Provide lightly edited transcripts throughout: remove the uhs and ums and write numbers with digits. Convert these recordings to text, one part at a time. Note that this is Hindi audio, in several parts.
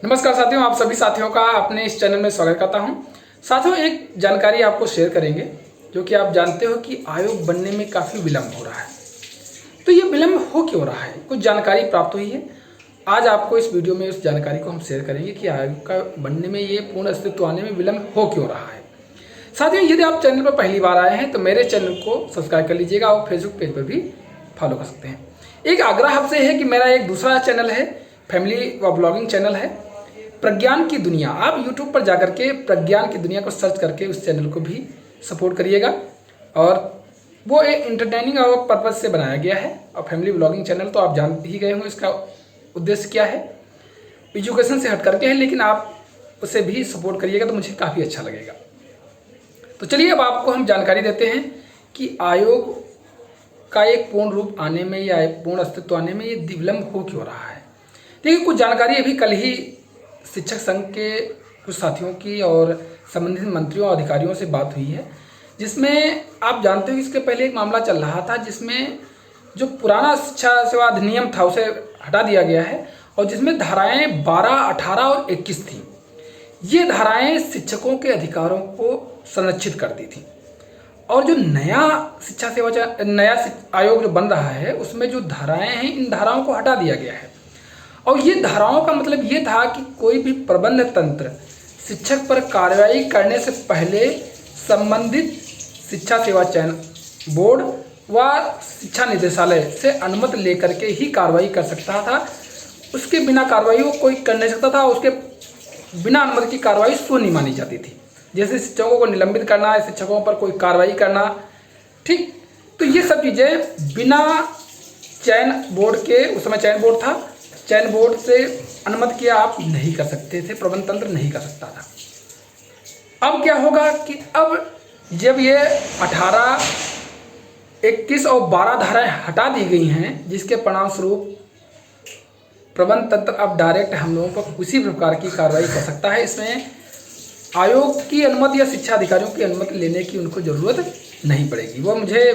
नमस्कार साथियों, आप सभी साथियों का अपने इस चैनल में स्वागत करता हूं। साथियों, एक जानकारी आपको शेयर करेंगे जो कि आप जानते हो कि आयोग बनने में काफ़ी विलम्ब हो रहा है। तो ये विलम्ब हो क्यों रहा है? कुछ जानकारी प्राप्त हुई है। आज आपको इस वीडियो में उस जानकारी को हम शेयर करेंगे कि आयोग का बनने में ये पूर्ण अस्तित्व आने में विलम्ब हो क्यों रहा है। साथियों, यदि आप चैनल पर पहली बार आए हैं तो मेरे चैनल को सब्सक्राइब कर लीजिएगा और फेसबुक पेज पर भी फॉलो कर सकते हैं। एक आग्रह आपसे है कि मेरा एक दूसरा चैनल है, फैमिली व ब्लॉगिंग चैनल है प्रज्ञान की दुनिया। आप YouTube पर जाकर के प्रज्ञान की दुनिया को सर्च करके उस चैनल को भी सपोर्ट करिएगा। और वो एक इंटरटेनिंग और पर्पज़ से बनाया गया है। और फैमिली ब्लॉगिंग चैनल तो आप जान ही गए होंगे इसका उद्देश्य क्या है, एजुकेशन से हट करके है, लेकिन आप उसे भी सपोर्ट करिएगा तो मुझे काफ़ी अच्छा लगेगा। तो चलिए अब आपको हम जानकारी देते हैं कि आयोग का एक पूर्ण रूप आने में या एक पूर्ण अस्तित्व आने में ये विलम्ब हो क्यों रहा है। देखिए, कुछ जानकारी अभी कल ही शिक्षक संघ के कुछ साथियों की और संबंधित मंत्रियों और अधिकारियों से बात हुई है, जिसमें आप जानते हो कि इसके पहले एक मामला चल रहा था जिसमें जो पुराना शिक्षा सेवा अधिनियम था उसे हटा दिया गया है और जिसमें धाराएं 12, 18 और 21 थी। ये धाराएं शिक्षकों के अधिकारों को संरक्षित करती थी। और जो नया आयोग जो बन रहा है उसमें जो धाराएं हैं, इन धाराओं को हटा दिया गया है। और ये धाराओं का मतलब ये था कि कोई भी प्रबंध तंत्र शिक्षक पर कार्रवाई करने से पहले संबंधित शिक्षा सेवा चयन बोर्ड व शिक्षा निदेशालय से अनुमति लेकर के ही कार्रवाई कर सकता था। उसके बिना कार्रवाई वो कोई कर नहीं सकता था। उसके बिना अनुमति की कार्रवाई शून्य मानी जाती थी। जैसे शिक्षकों को निलंबित करना है, शिक्षकों पर कोई कार्रवाई करना, ठीक। तो ये सब चीज़ें बिना चयन बोर्ड के, उस समय चयन बोर्ड था, चयन बोर्ड से अनुमति किया आप नहीं कर सकते थे, प्रबंध तंत्र नहीं कर सकता था। अब क्या होगा कि अब जब ये 18, 21 और 12 धाराएं हटा दी गई हैं, जिसके परिणाम स्वरूप प्रबंध तंत्र अब डायरेक्ट हम लोगों पर उसी प्रकार की कार्रवाई कर सकता है। इसमें आयोग की अनुमति या शिक्षा अधिकारियों की अनुमति लेने की उनको ज़रूरत नहीं पड़ेगी। वो मुझे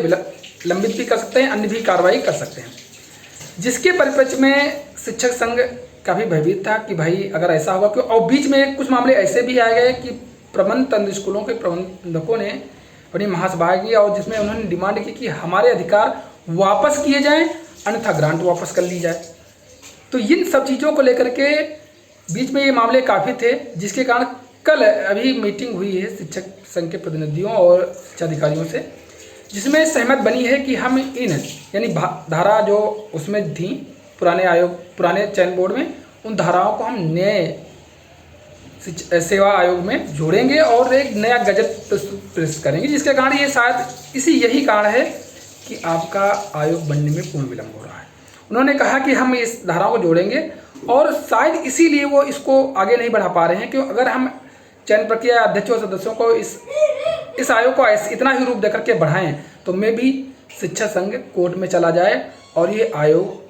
लंबित भी कर सकते हैं, अन्य भी कार्रवाई कर सकते हैं। जिसके परिप्रेक्ष्य में शिक्षक संघ काफ़ी भयभीत था कि भाई अगर ऐसा होगा क्यों। और बीच में कुछ मामले ऐसे भी आ गए कि प्रबंध तंत्र स्कूलों के प्रबंधकों ने अपनी महासभा की और जिसमें उन्होंने डिमांड की कि हमारे अधिकार वापस किए जाएं, अन्यथा ग्रांट वापस कर ली जाए। तो इन सब चीज़ों को लेकर के बीच में ये मामले काफ़ी थे, जिसके कारण कल अभी मीटिंग हुई है शिक्षक संघ के प्रतिनिधियों और शिक्षा अधिकारियों से, जिसमें सहमत बनी है कि हम इन यानी धारा जो उसमें थी पुराने चयन बोर्ड में, उन धाराओं को हम नए सेवा आयोग में जोड़ेंगे और एक नया गजट प्रस्तुत करेंगे। जिसके कारण ये शायद यही कारण है कि आपका आयोग बनने में पूर्ण विलम्ब हो रहा है। उन्होंने कहा कि हम इस धाराओं को जोड़ेंगे और शायद इसीलिए वो इसको आगे नहीं बढ़ा पा रहे हैं, क्यों अगर हम चयन प्रक्रिया अध्यक्ष और सदस्यों को इस आयोग को इतना ही रूप देकर के बढ़ाएं तो मैं भी शिक्षा संघ कोर्ट में चला जाए और ये आयोग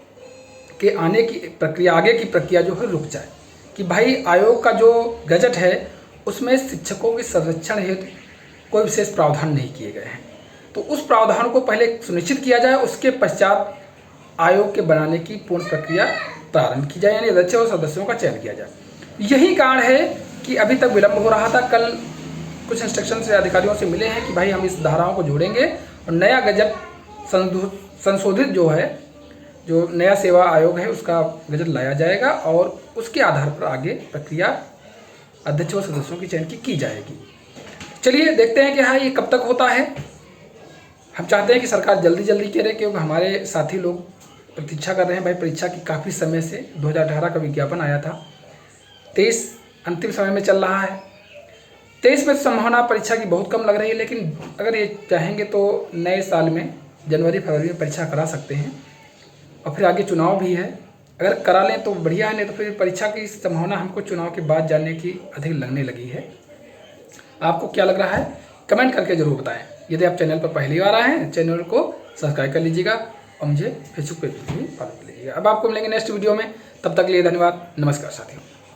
के आने की प्रक्रिया, आगे की प्रक्रिया जो है रुक जाए। कि भाई आयोग का जो गजट है उसमें शिक्षकों के संरक्षण हेतु कोई विशेष प्रावधान नहीं किए गए हैं, तो उस प्रावधान को पहले सुनिश्चित किया जाए, उसके पश्चात आयोग के बनाने की पूर्ण प्रक्रिया प्रारंभ की जाए, यानी अध्यक्ष और सदस्यों का चयन किया जाए। यही कारण है कि अभी तक विलम्ब हो रहा था। कल कुछ इंस्ट्रक्शन से अधिकारियों से मिले हैं कि भाई हम इस धाराओं को जोड़ेंगे और नया गजट संशोधित जो नया सेवा आयोग है उसका गजट लाया जाएगा और उसके आधार पर आगे प्रक्रिया अध्यक्ष और सदस्यों की चयन की जाएगी। चलिए देखते हैं कि हाँ ये कब तक होता है। हम चाहते हैं कि सरकार जल्दी करे, क्योंकि हमारे साथी लोग प्रतीक्षा कर रहे हैं। भाई परीक्षा की काफ़ी समय से 2018 का विज्ञापन आया था, 23 अंतिम समय में चल रहा है। 23 में संभावना परीक्षा की बहुत कम लग रही है, लेकिन अगर ये चाहेंगे तो नए साल में जनवरी फरवरी में परीक्षा करा सकते हैं। और फिर आगे चुनाव भी है, अगर करा लें तो बढ़िया है, नहीं तो फिर परीक्षा की संभावना हमको चुनाव के बाद जानने की अधिक लगने लगी है। आपको क्या लग रहा है कमेंट करके ज़रूर बताएं। यदि आप चैनल पर पहली बार आए हैं चैनल को सब्सक्राइब कर लीजिएगा और मुझे फेसबुक पे भी फॉलो कर लीजिएगा। अब आपको मिलेंगे नेक्स्ट वीडियो में, तब तक के लिए धन्यवाद। नमस्कार साथियों।